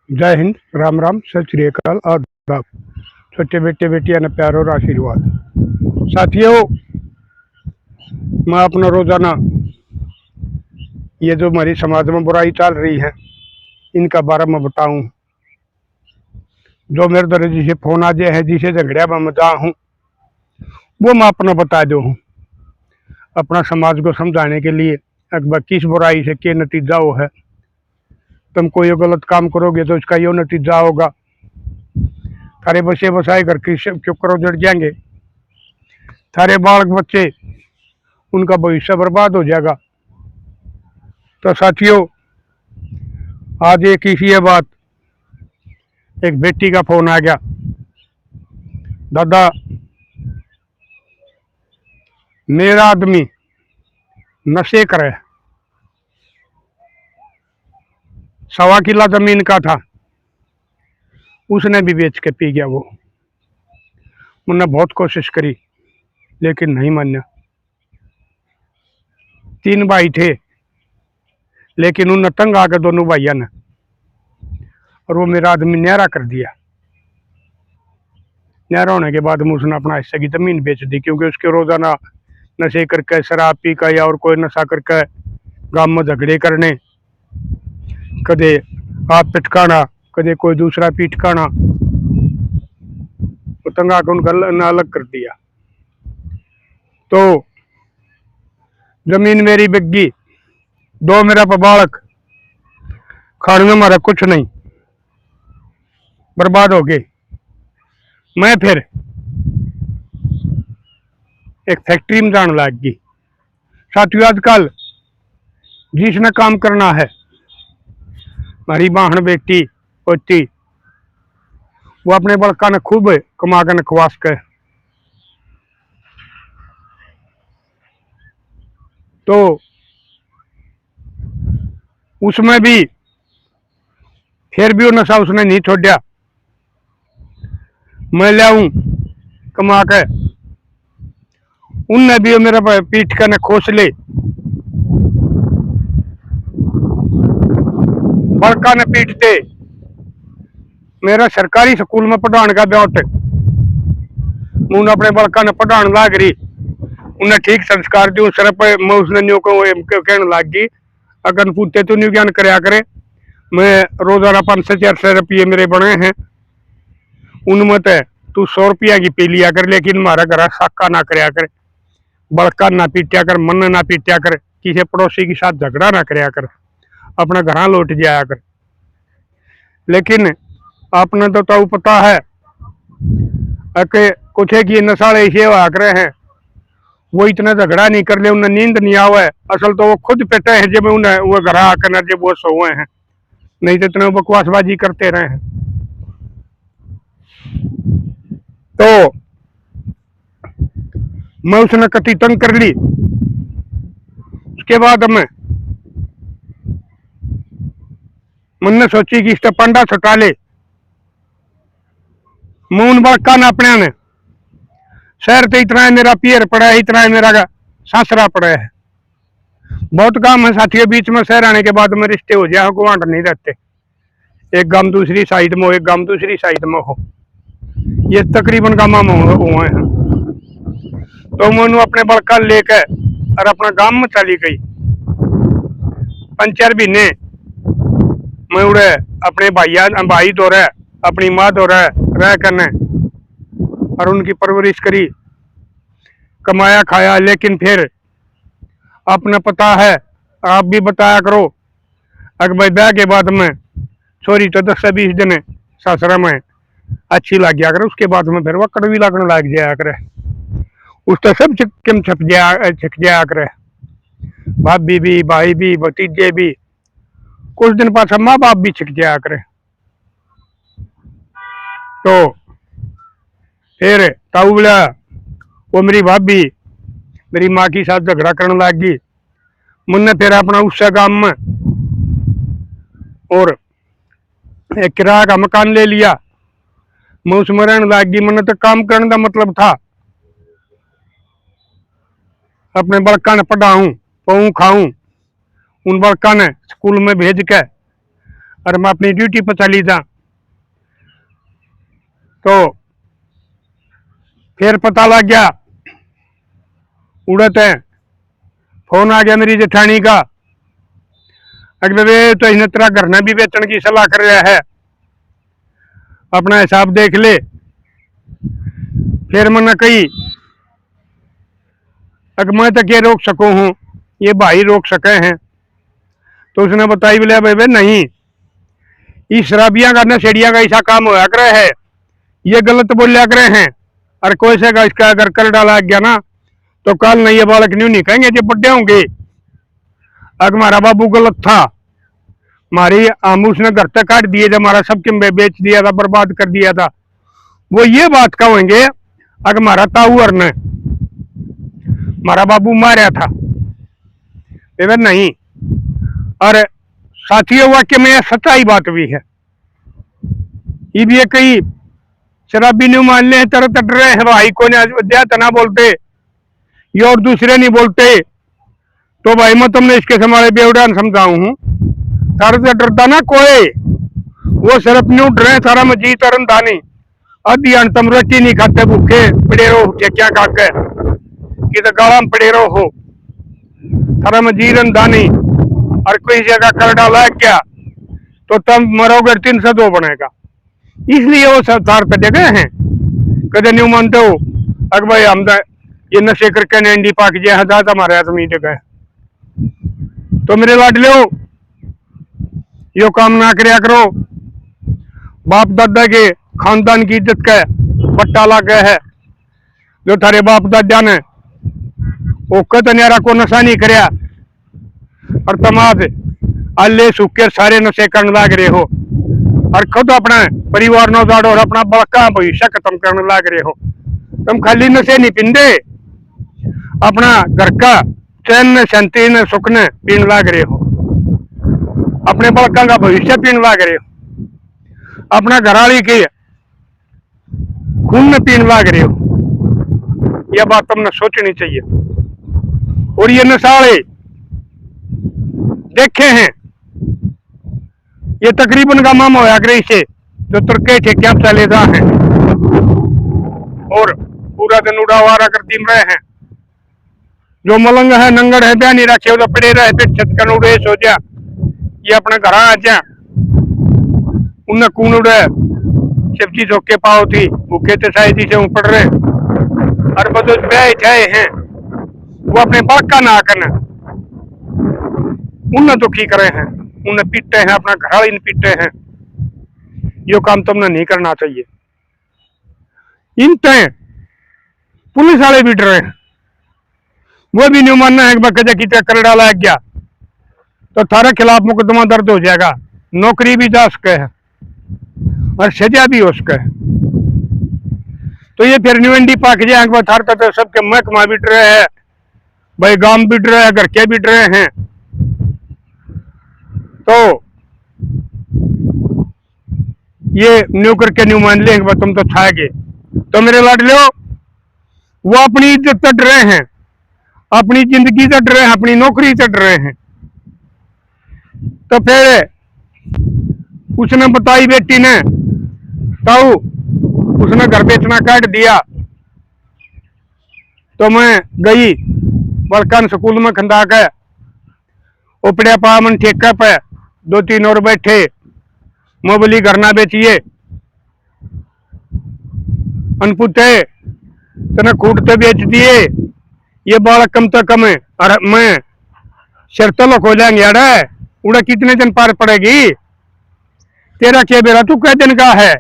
जय हिंद, राम राम, सत श्री अकाल, आदाब। छोटे बेटे बेटियां ने प्यार और आशीर्वाद। साथियों, मैं अपना रोजाना ये जो हमारी समाज में बुराई चल रही है इनका बारे में बताऊं। जो मेरे द्वारा जिसे फोन आ जाए है, जिसे झगड़िया में मजा हूँ, वो मैं अपना बता दो हूँ अपना समाज को समझाने के लिए। अकबर किस बुराई से क्या नतीजा हो है, तुम कोई गलत काम करोगे तो इसका यो नतीजा होगा। थारे बसे बसाए घर क्यों करो जड़ जाएंगे, थारे बालक बच्चे उनका भविष्य बर्बाद हो जाएगा। तो साथियों, आज एक इसी बात, एक बेटी का फोन आ गया, दादा मेरा आदमी नशे करे, 1.25 किला जमीन का था, उसने भी बेच के पी गया। वो मैंने बहुत कोशिश करी लेकिन नहीं माना। 3 भाई थे लेकिन उन तंग आकर दोनों भाइयों ने, और वो मेरा आदमी न्यारा कर दिया। न्यारा होने के बाद में उसने अपना हिस्से की जमीन बेच दी, क्योंकि उसके रोजाना नशे करके, शराब पी का या और कोई नशा करके गांव में झगड़े करने, कदे आप पिटकाना, कदे कोई दूसरा पीटकाना, तो तंग आकर उनका अलग कर दिया। तो जमीन मेरी बिक, 2 मेरा बालक, खाने में हमारा कुछ नहीं, बर्बाद हो गए। मैं फिर एक फैक्ट्री में जाने लग गई। साथियों, आजकल जिसने काम करना है, हमारी बहन बेटी पोती, वो अपने बड़का ने खूब कमा कर नखवास कर, तो उसमें भी फिर भी वो नशा उसने नहीं छोड़ा। मैं लाऊं कमा के, उनने भी मेरा पीट कर खोस ले। बड़का ने पीटते मेरा सरकारी स्कूल में पढ़ाने का ब्याट, उन्हें अपने बड़का ने पढ़ाने लाग रही, उन्हें ठीक संस्कार दी। मैं उसने न्यू को कहने लग गई, अगर पूछते तो न्यू ज्ञान कराया करे। मैं रोजाना 500-400 रुपये मेरे बने हैं, उनमें तू 100 रुपया की पी लिया कर, लेकिन हमारा घर साका ना कराया कर, बड़का ना पीटिया कर, मन ना पीटिया कर, किसी पड़ोसी के साथ झगड़ा ना कराया कर, अपना घर लौट जाया कर। लेकिन आपने तो पता है कि कुछ की नशाले ऐसे हुआ करे हैं, वो इतना झगड़ा नहीं कर ले, उन्हें नींद नहीं आवे, असल तो वो खुद पेटे हैं जब उन्हें वो घर आकर जब वो सोए हैं, नहीं तो इतने बकवासबाजी करते रहे हैं। तो मैं उसने कति तंग कर ली। उसके बाद मैंने सोची कि इसका पंडा छुटा ले। मैं उन बड़का ने अपने ने शहर तो इतना है मेरा पियर पड़ा है, इतना है मेरा सासरा पड़ा है, बहुत काम है साथियों। बीच में शहर आने के बाद में रिश्ते हो जाए, गुआंढ नहीं रहते, एक गांव दूसरी साइड में हो, एक गांव दूसरी साइड में हो, ये तकरीबन गाँव में हुए हैं। तो मैं अपने बड़का लेकर और अपना गांव में चली गई। 5-4 महीने मैं उड़े अपने भाई तो रह, अपनी माँ तो रह करने और उनकी परवरिश करी, कमाया खाया। लेकिन फिर आपने पता है, आप भी बताया करो, अगर भाई ब्याह के बाद में छोरी तो 10 से 20 दिन ससुरा में अच्छी लग गया करे, उसके बाद में फिर वह कड़वी लगने लग जाया करे, उसका सब छक जाया करे, भाभी भी, भाई भी, भतीजे भी, कुछ दिन पास माँ बाप भी छिक जाया करे। तो फिर ताऊ बोला, वो मेरी भाभी मेरी माँ के साथ झगड़ा करने लग गई। मुन्ने फिर अपना उससे गांव में और एक किराया का मकान ले लिया। मैं उसमें रहने लग गई। मैंने तो काम करने का मतलब था अपने बड़का ने पढ़ाऊं, पढ़ूं, खाऊं, उन बड़का ने स्कूल में भेज के और मैं अपनी ड्यूटी पर चली जा। तो फिर पता लग गया, उड़ते फोन आ गया मेरी जेठानी का, अगर वे तो इन्हें तेरा घर ने भी बेचने की सलाह कर रहा है, अपना हिसाब देख ले। फिर मैंने कही अगर मैं तो क्या रोक सकूं हूं, ये भाई रोक सके हैं। तो उसने बताई बोले भाई नहीं, इस शराबियां का नशेड़िया का ऐसा काम होया करे है, ये गलत बोलिया करे हैं, और कोई से का इसका अगर कर डाला गया ना तो कल नहीं ये बालक न्यू नहीं कहेंगे जो बड्डे होंगे। अगर हमारा बाबू गलत था, हमारी हम उसने घर तक काट दिए थे, हमारा सब बेच दिया था, बर्बाद कर दिया था, वो ये बात कहेंगे अगर हमारा ताऊर ने हमारा बाबू मारा था। नहीं, और साथियों वाक्य में सच्चाई बात भी है। ये भी कई शराबी नहीं मान ले तरह तट रहे हैं, भाई को ना बोलते ये और दूसरे नहीं बोलते। तो भाई मैं तुमने इसके समारे बेवड़ान समझाऊ हूं, तारे से डरता ना कोई, वो सिर्फ न्यू डरे सारा में जीत और दानी अभी तम रोटी नहीं खाते, भूखे पड़े रहो क्या खाके कि तो गाला में पड़े रहो हो, थारा में जीरन दानी और कोई जगह कर डाला क्या तो तुम मरोगे 302 बनेगा। इसलिए वो सब तार पे जगह हैं, कदे न्यू मानते हो अगर भाई हम ये नशे करके नंडी पाक जे हजार हमारे आदमी जगह। तो मेरे लाडले हो, यो काम ना करया करो, बाप दादा के खानदान की इज्जत का पट्टा लागे है, जो थारे बाप दादा ने वो कतन्यारा को नशा नहीं करया और तमाज अल्ले सूखे सारे नशे करने लग रहे हो, और खुद अपना परिवार नो जाड़ो और अपना बड़का भविष्य खत्म करने लग रहे हो। तुम खाली नशे नहीं पींदे, अपना घर का चैन ने शांति ने सुख ने पीने लग रहे हो, अपने बड़का का भविष्य पीने लग रहे हो, अपना घरवाली के खून में पीने लग रहे हो। यह बात तुमने सोचनी चाहिए। और ये नशाले देखे हैं, ये तकरीबन का मामा होया करे से जो तुर्के ठेकिया चले जा हैं और पूरा दिन उड़ावारा करती रहे हैं। जो मलंग है नंगड़ है ब्याह नहीं रखे तो पड़े रहे फिर छत कर उड़े सो जा, ये अपने घर आ जा उन्हें कून उड़े सब्जी धोके पाओ थी भूखे तो शायद से पड़ रहे और बदो ब्याह जाए हैं, वो अपने बाका ना करना उन्हें दुखी करे हैं, उन्हें पीटते हैं, अपना घर इन पीटते हैं। यो काम तुमने नहीं करना चाहिए। इन तय पुलिस वाले भी डरे हैं, वो भी नहीं मानना है कि कितना कर डाला गया तो थारे खिलाफ मुकदमा दर्ज हो जाएगा, नौकरी भी जा सके है और सजा भी हो सके है। तो ये फिर न्यूएंडी पाक जाए थारता तो सबके महकमा बिट रहे हैं, भाई गांव बिट रहे हैं, घर के बिट रहे हैं। तो ये न्यू करके न्यू मान लेंगे तुम तो छाएगे। तो मेरे लाडले हो, वो अपनी इज्जत तट रहे हैं, अपनी जिंदगी तट रहे हैं, अपनी नौकरी तट रहे हैं। तो फिर उसने बताई बेटी ने, तो उसने घर बेचना काट दिया। तो मैं गई बलकान स्कूल में खंदा के उपड़े पामन ठेका पे 2-3 और बैठे, मोबली घर ना बेचिए अनपुते तना कूटते बेच दिए, ये बालक कम तो कम है और मैं शर्तों को लेंगे उड़ा कितने दिन पार पड़ेगी, तेरा क्या बेरा तू कै दिन का है,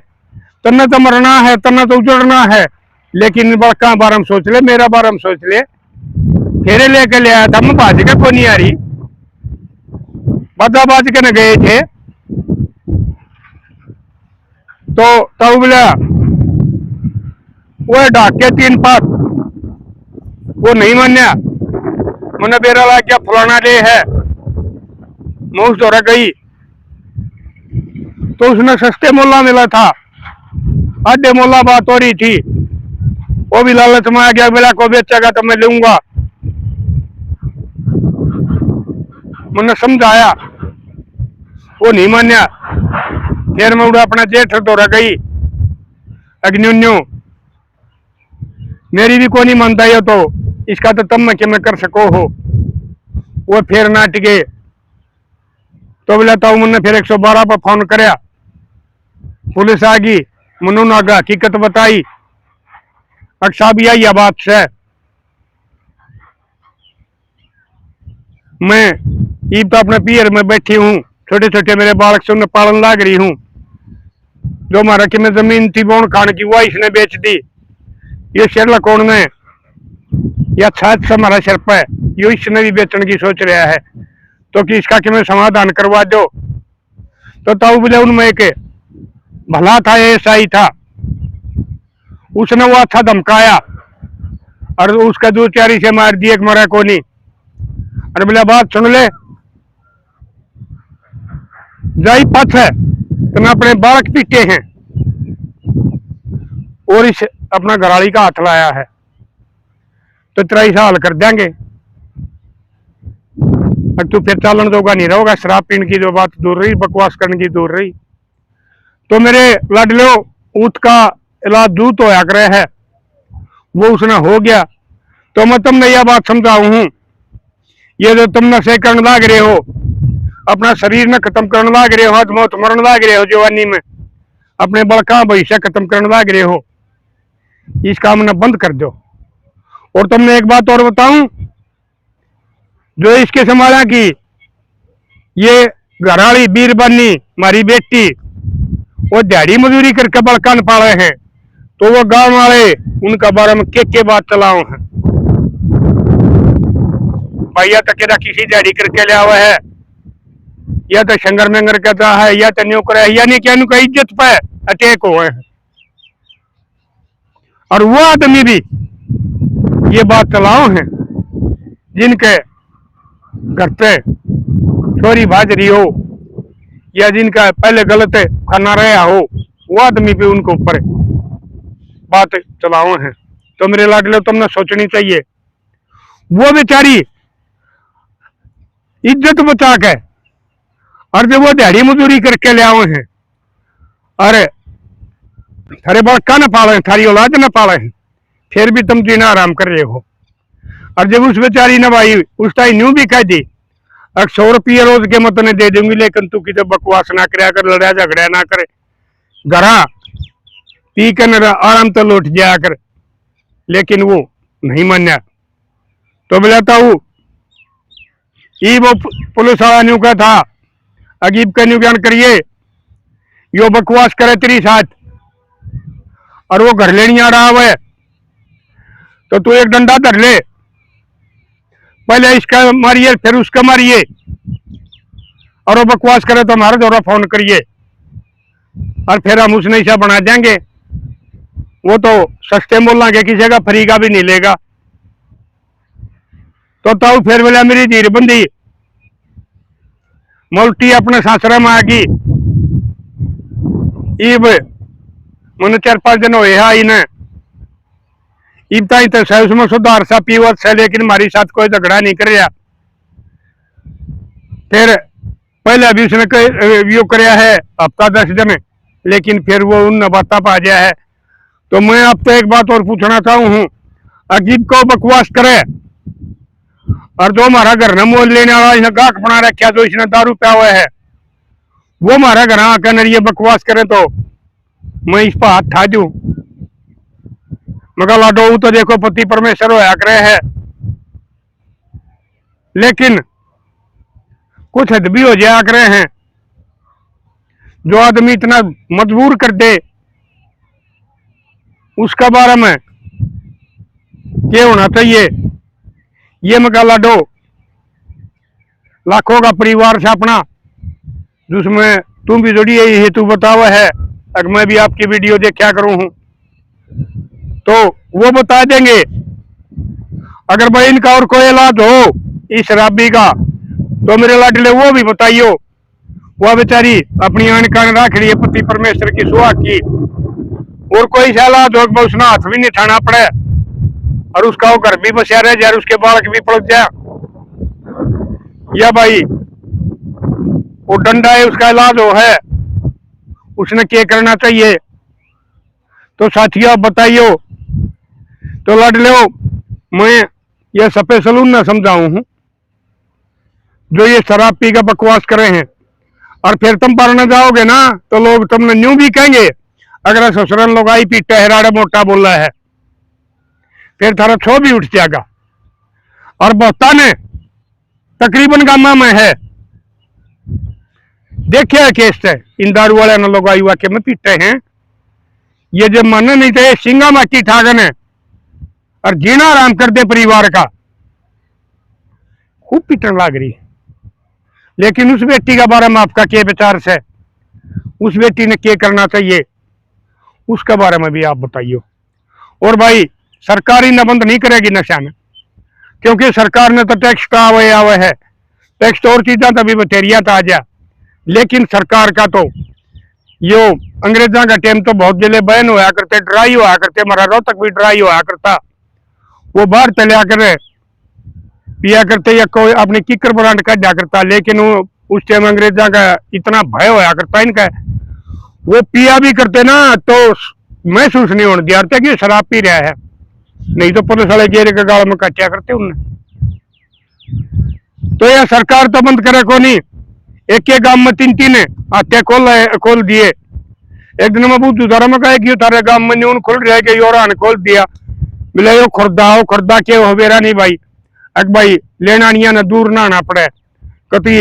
तना तो मरना है, तना तो उजड़ना है। लेकिन बड़का बारे में सोच ले, मेरा बारे में सोच ले, फेरे लेके ले आया था मैं, बाज के को नहीं आ रही, बाजा बाज के न गए थे। तो तब बोला वो डाक के 3 पास वो नहीं मान्या, मैंने बेरा ला क्या फलाना ले है, मैं उस दौरा गई तो उसने सस्ते मोला मिला था, आधे मोला बात हो रही थी, वो भी लालच में आ गया, बोला को बेचेगा तो मैं लूंगा। मैंने समझाया, वो नहीं मान्या, फिर मैं उड़ा अपना जेठ दौरा गई अग्निन्यू मेरी भी को नहीं मानता ये तो इसका तो तब मैं कि मैं कर सको हो। वो फिर ना टिके तो बोला तो मैंने फिर 112 पर फोन कराया। पुलिस आ गई, मनु नागा हकीकत बताई। अक्सा भी आई बात से मैं ईब तो अपने पियर में बैठी हूँ, छोटे छोटे मेरे बालक से उन्हें पालन लाग रही हूँ। जो हमारा कि मैं जमीन थी बोन खान की वो इसने बेच दी। ये शेर लकोण में या छात से हमारा सिर पे यो इसने भी बेचने की सोच रहा है, तो कि इसका कि मैं समाधान करवा दो। तो ताऊ बोले उनमें एक भला था, ऐसा ही था, उसने वो अच्छा धमकाया और उसका दो चारी से मार दिए, मरा को नहीं। अरे बोले बात सुन ले, जाई पथ है तो मैं अपने बालक पीटे हैं और इस अपना घराली का हाथ लाया है तो तेरा ऐसा हाल कर देंगे। अब तू फिर चालन दोगा नहीं रहोगा। शराब पीने की जो बात दूर रही, बकवास करने की दूर रही। तो मेरे लाडलो ऊँट का इलाज दूत होया करे है, वो उसने हो गया। तो मैं तुमने यह बात समझाऊ हूं, ये जो तुम नशे करने लाग रहे हो, अपना शरीर न खत्म करने लाग रहे हो, आज मौत मरने लाग रहे हो जवानी में, अपने बड़का भविष्य खत्म करने लाग रहे हो, इस काम न बंद कर दो। और तुमने एक बात और बताऊं, जो इसके संभाला की ये घराली बीरबानी मारी बेटी वो दिहाड़ी मजदूरी करके बड़का न पाले हैं, तो वो गांव वाले उनका बारे में के बात चलाओ हैं। भैया तो केदा किसी दिहाड़ी करके लिया हुआ है, या तो शंगर मंगर कहता है, या तो न्यू करे, यानी क्या का इज्जत पे अटैक हुए हैं। और वो आदमी भी ये बात चलाओ हैं जिनके घर पे छोरी भाज रही हो या जिनका पहले गलत खाना रहा हो, वो आदमी भी उनके ऊपर बात चलाओ हैं। तो मेरे लाडले तुमने सोचनी चाहिए, वो बेचारी इज्जत बचा के और जब वो दिहाड़ी मजदूरी करके ले आए हैं, अरे थारे बड़का न पाले, थारी औलाद न पाले हैं, फिर भी तुम जीना आराम कर रहे हो। और जब उस बेचारी ने भाई उस टाइम न्यू भी कह दी 100 रुपये रोज के मत ने दे दूंगी, लेकिन तू कितने बकवास ना कराया कर, लड़ा झगड़ा ना करे, घरा पी कर आराम तो लौट जाया कर। लेकिन वो नहीं मान्या। तो बोलाता हूँ ये वो पुलिस वाला न्यू का था, अजीब का न्यू ज्ञान करिए, यो बकवास करे तेरी साथ और वो घर लेनी आ रहा है, तो तू एक डंडा धर ले, पहले इसका मारिए फिर उसका मारिए, और वो बकवास करे तो हमारे द्वारा फोन करिए और फिर हम उसने ऐसा बना देंगे। वो तो सस्ते मोल के किसी का फ्री का भी नहीं लेगा। तो ताऊ फिर बोला मेरी धीर बंदी मोल्टी अपने सासरा में आ गई। इब मैंने 4-5 दिन हुए है इन्हें, इब ताई तो सह उसमें सुधार सा पीवत से, लेकिन हमारी साथ कोई झगड़ा नहीं कर रहा। फिर पहले अभी उसने व्यू कराया है हफ्ता 10 दिन, लेकिन फिर वो उन बात पा गया है। तो मैं आपको एक बात और पूछना चाहूँ हूँ, अजीब को बकवास करे और जो हमारा घर न मोल लेने वाला इसने गाहक बना रखा, जो इसने दारू पिया हुआ है, वो हमारा घर आकर ये बकवास करे तो मैं इस पर हाथ ठा दूं। मगर लाडो तो देखो पति परमेश्वर होया करे है, लेकिन कुछ हद भी हो जाया करे हैं। जो आदमी इतना मजबूर कर दे उसका बारे में क्या होना चाहिए। ये मगर लाडो लाखों का परिवार से अपना, जिसमें तुम भी जुड़ी है, हेतु बतावा है, अगर मैं भी आपकी वीडियो देखा करूं हूं तो वो बता देंगे। अगर भाई इनका और कोई इलाज हो इस शराबी का तो मेरे लाडले वो भी बताइयो। वो बेचारी अपनी आन कान रख रही है पति परमेश्वर की सुहा की, और कोई सा इलाज हो उसने हाथ भी नहीं ठाना पड़े और उसका वो घर भी बसा रहे जाए, उसके बालक भी पड़ जाए, या भाई वो डंडा है उसका इलाज हो है, उसने क्या करना चाहिए। तो साथियों आप बताइयो। तो लड़ लो, मैं ये स्पेशल न समझाऊ हूं जो ये शराब पी का बकवास करे हैं। और फिर तुम पढ़ने जाओगे ना तो लोग तुमने न्यू भी कहेंगे, अगर ससुरन लोग आई पीटे हेराड़े मोटा बोला है, फिर थारा छो भी उठ जाएगा। और बहुता ने तकरीबन गामा में है देखे केस है, इन दारू वाले न लोग आई वाके में पीटे हैं। ये जब मन नहीं थे सिंगा माटी ठागन है और जीना आराम कर दे परिवार का, खूब पीटन लाग रही। लेकिन उस बेटी का बारे में आपका क्या विचार है, उस बेटी ने क्या करना चाहिए उसके बारे में भी आप बताइए। और भाई सरकार ही न बंद नहीं करेगी नशा में, क्योंकि सरकार ने तो टैक्स का आवे है, टैक्स तो और चीजा तो अभी बतेरिया था आ जा। लेकिन सरकार का तो यो अंग्रेजा का टाइम तो बहुत जिले बैन होया करते, ड्राई होया करते, हमारा रोहतक भी ड्राई होया करता, वो बाहर चलिया करे पिया करते या कोई अपने किकर ब्रांड का जा करता। लेकिन वो उस टाइम अंग्रेजा का इतना भय होया करता इनका, वो पिया भी करते ना तो महसूस नहीं होने दिया कि शराब पी रहा है, नहीं तो पुलिस वाले गेर के गाल में काटिया करते उन्हें। तो यह सरकार तो बंद करे को नहीं, एक एक गांव में तीन तीन आते खोल दिए। एक दिन में बुद्धू धर्म का कि थारे गांव में न्यून खुल रहा है कि योरान खोल दिया, मिले यो खुर्दा के हो बेरा नहीं भाई, अक भाई लेना नहीं ना दूर ना आना पड़े, कभी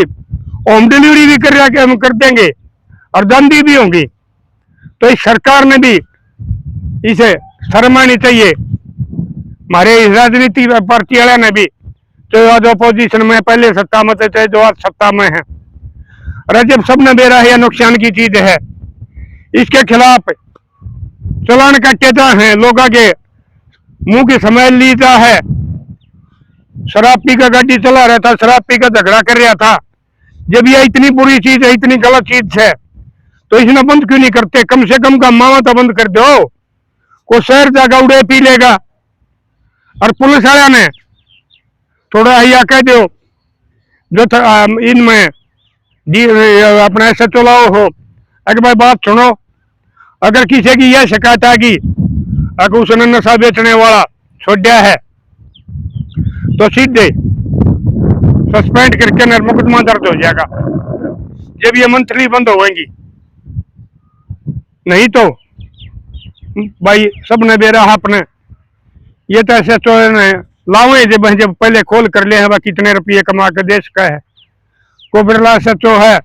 होम डिलीवरी भी कर रहा कि हम कर देंगे और दंडी भी होंगी। तो इस सरकार ने भी इसे शर्म आनी चाहिए, हमारे राजनीति पार्टी वाले ने भी, तो आज अपोजिशन में पहले सत्ता में थे जो आज सत्ता में है। अरे जब सबने बेरा है नुकसान की चीज है, इसके खिलाफ चलान काटेता है, लोग आगे मुंह की समझ लीता है। शराब पी का गाड़ी चला रहा था, शराब पी का झगड़ा कर रहा था, जब ये इतनी बुरी चीज है, इतनी गलत चीज है, तो इसने बंद क्यों नहीं करते। कम से कम का मावा तो बंद कर दो, को शहर जागा उड़े पी लेगा। और पुलिस वाला ने थोड़ा या कह दो जो इनमें अपना ऐसा चलाओ हो, अगर भाई बात सुनो, अगर किसी की यह शिकायत आ गई अगर उसने नशा बेचने वाला छोड़ा है तो सीधे सस्पेंड करके मुकदमा दर्ज हो जाएगा, जब ये मंथली बंद होंगी। नहीं तो भाई सबने बेरा अपने ये तो ऐसे चोर ने लावे जब पहले खोल कर ले है, कितने रुपये कमा के देश का है। को बिरला सचो है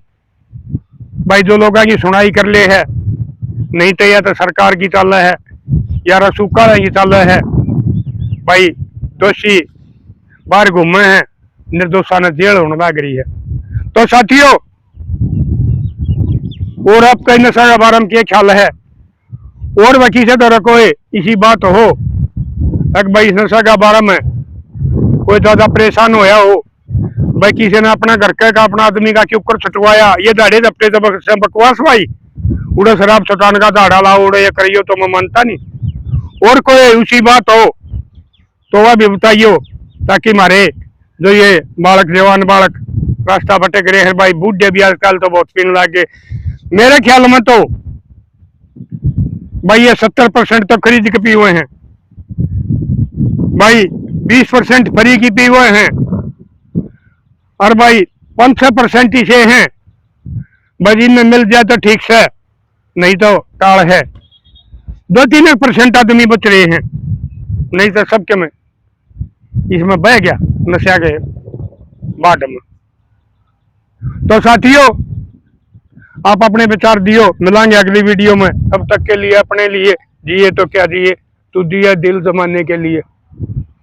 भाई, जो लोगों की सुनाई कर ले है, नहीं तो यह तो सरकार की चाल है या रसूखा की चाल है भाई। दोषी बाहर घूमे हैं, निर्दोषा ने जेल होने लग रही है। तो साथियों, और आपका नशा के बारे में क्या ख्याल है, और वकी से तो रखो इसी बात हो अगर भाई नशा के बारे में कोई ज्यादा परेशान होया हो, भाई किसी ने अपना घर का अपना आदमी का क्यों कर छुटवाया, ये दाढ़े दफ्ते से बकवास भाई, उड़े शराब छुटान का दाढ़ा लाओ उड़े ये करियो तो मैं मानता नहीं। और कोई उसी बात हो तो वह भी बताइयो, ताकि हमारे जो ये बालक जवान बालक रास्ता भटक रहे हैं भाई, बूढ़े भी आजकल तो बहुत पीने लगे। मेरे ख्याल में तो भाई ये 70% तो खरीद के पी हुए हैं भाई, 20% फ्री की पी हुए हैं, और भाई 5% ही से हैं भाई, इनमें मिल जाए तो ठीक से, नहीं तो टाल है। 2-3% आदमी बच रहे हैं, नहीं तो सबके में इसमें बह गया नशा के बाद में। तो साथियों, आप अपने विचार दियो, मिलांगे अगली वीडियो में। तब तक के लिए अपने लिए जिए तो क्या जिए, तू दिया दिल जमाने के लिए।